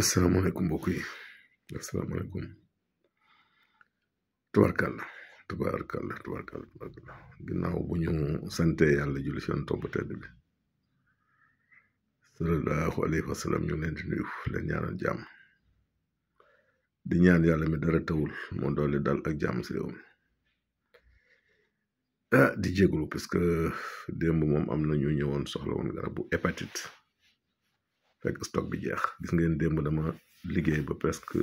asalaamaaleykum mbokk yi asalaamaaleykum tubaarkàlla ginnaaw bu ñu sante yàlla julli ci Yonent bu tedd bi sallallahu alayhi wa sallam ñu leen di nuyu leen ñaanal jàmm di ñaan yàlla mi dara tawul moo doole dal ak jàmm si réew mi di jégalu parce que démb moom am na ñu ñëwoon soxla woon garab bu hépatite fekk stock bi jeex gis ngeen démb dama liggéey ba presque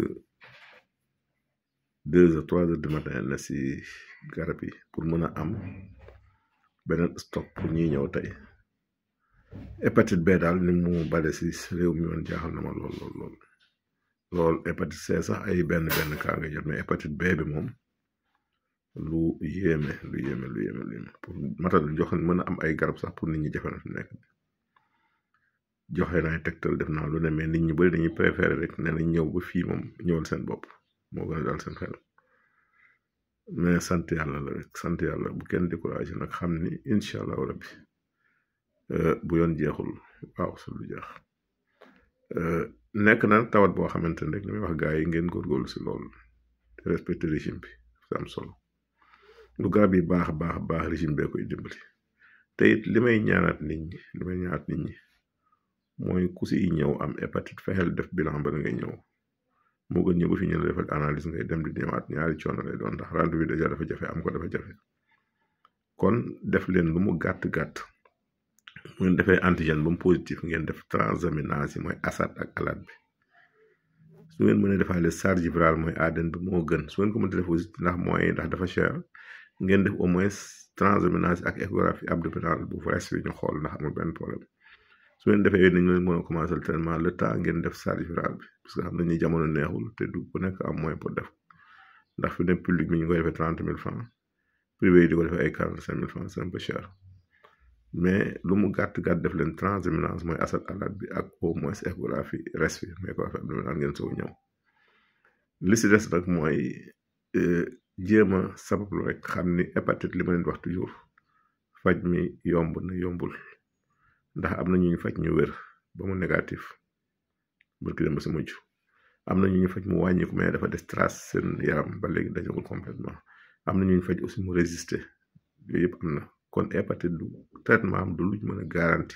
2 heures 3 heures du matin na si garab yi pour mën a am beneen stock pour ñuy ñëw tey hépatite B daal ni mu bale si réew mi woon jaaxal na ma lool hépatite C sax ay benn kaa nga jot mais hépatite B bi moom lu yéeme pour matal jox mën a am ay garab sax pour nit ñi jafe na fi nekk joxe naa tegtal def naa lu ne mais nit ñi bari dañuy préféré rek ne nañ ñëw ba fii moom ñëwal seen bopp moo gën a daal seen xel mais sant yàlla la rek sant yàlla bu kenn découragé nag xam ni incha allahu rabbi bu yoon jeexul waaw su lu jeex nekk na tawat boo xamante ne rek li may wax gaa yi ngeen góorgóorlu si loolu te respecté régime bi c'est am solo lu garab yi baax régime bee koy dimbali te it li may ñaanaat nit ñi mooy ku si ñëw am hépatite fexeel def bilan ba ngay ñëw moo gën ñëw ba fi ñu la defal analyse ngay dem di ñëwaat ñaari coono lay doon ndax rendez-vous bi déjà dafa jafe am ko dafa jafe kon def leen lu mu gàtt mu ngeen defee antigène ba mu positif ngeen def transaminase yi mooy ASAT ak ALAT bi su ngeen mënee defaale charge virale mooy ADN bi moo gën su ngeen ko mënee def aussi ndax dafa cher ngeen def au moins transaminase ak échographie abdominale bu fees bi ñu xool ndax amul benn problème su ngeen defee yooyu nañu leen mën a commencé le traitement le temps ngeen def charge virale bi parce que xam nañ ni jamono neexul te du ku nekk am moyen pour def ndax fi ne public bi ñu koy defee 30 000 francs privé yi di ko defee ay 45 000 francs c'est un peu cher mais lu mu gàtt def leen transaminase mooy ASAT ALAT bi ak au moins échographie reste bi mais ko affaire abdominale ngeen soog ñëw li si des nag mooy jéem a sabablu rek xam ni hépatite li ma leen wax toujours faj mi yomb na yombul ndax am na ñu faj ñu wér ba mu négatif barki dem ba si mujj am na ñu faj mu wàññiku mais dafa des trace seen yaram ba léegi dañagul complètement am na ñu faj aussi mu résister yooyu yëpp am na kon hépatite du traitement am du luñ mën a garanti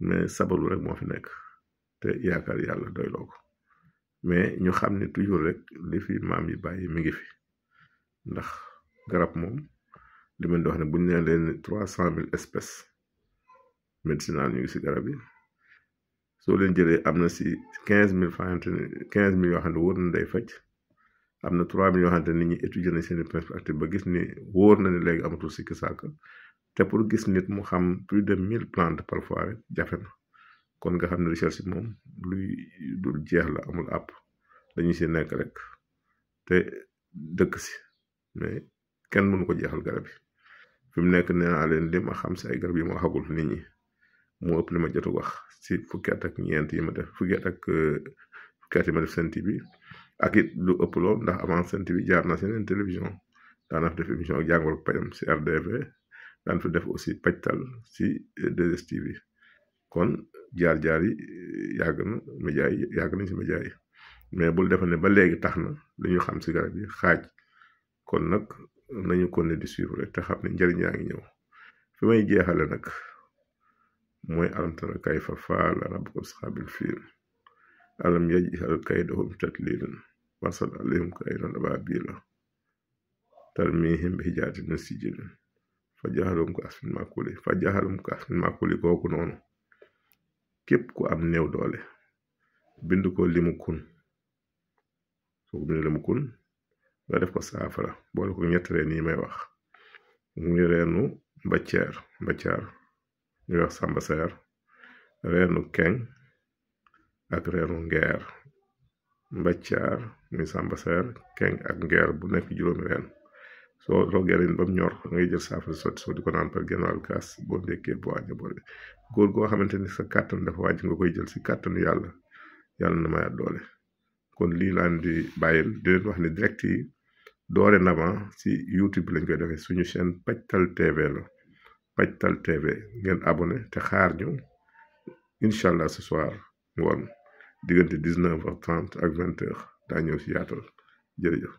mais sababu rek moo fi nekk te yaakaar yàlla doyloo ko mais ñu xam ne toujours rek li fi maam yi bàyyi mi ngi fi ndax garab moom li mën di wax ne buñ nee leen 300 000 espèces médicinal ñu ngi si garab yi soo leen jëlee am na si 15 000 francs 15 000 yoo xam ne wóor na day faj am na 3 000 yoo xam ne nit ñi étudier na seen perspective ba gis ni wóor na ne léegi amatul sikki sàkk te pour gis nit mu xam plus de 1000 plantes parfois rek jafe na kon nga xam ne recherche moom luy dul jeex la amul àpp dañuy si nekk rek te dëkk si mais kenn mënu ko jeexal garab yi fi mu nekk nee naa leen li ma xam si ay garab yi ma waxagul nit ñi moo ëpp li ma jot a wax si fukki at ak ñeent yi ma def fukki at yi ma def Sen TV ak it lu ëpp lool ndax avant Sen TV jaar na seen télévision daana fi def émission ak jàngal pajam si RDV daan fi def aussi pajtal si 2STV kon jaar yi yàgg na média yi yàgg nañ si média yi mais bul defe ne ba léegi tax na li ñu xam si garab yi xaaj kon nag nañu konne di suivre rek te xam ne njëriñ yaa ngi ñëw fi may jeexale nag mooy alam tara kayfa fa'ala rabbuka bi ashabil fiil alam yaj'al kaydahum tadliilan wa arsala alayhim tayran abaabila tarmiihim bi hijaratin min sijjiil faja'alahum ka'asfin ma'kuul kooku noonu képp ku am néew doole bind ko limu kun soo ko bind limu kun nga def ko saafara boole ko ñett reen yi may wax muy reenu mbaccaar ñuy wax samba seer reenu keng ak reenu ngeer mbaccaar muy samba seer keng ak ngeer bu nekk juróomi reen soo roogee ren ba mu ñor ngay jël saafara sotti soo di ko naan par genn wàll kaas boo ndekkee boo añee boole góor goo xamante ni sa kàttan dafa wàcc nga koy jël si kàttanu yàlla na mayaat doole kon lii laan di bàyyil di leen wax ni direct yi dorénavant si YouTube lañ koy defee suñu chaîne Pajtal TV la Pajtal TV ngeen abonné te xaar ñu incha allah ce soir ngoon diggante 19h30 ak 20h daa ñëw si yaatal jërëjëf.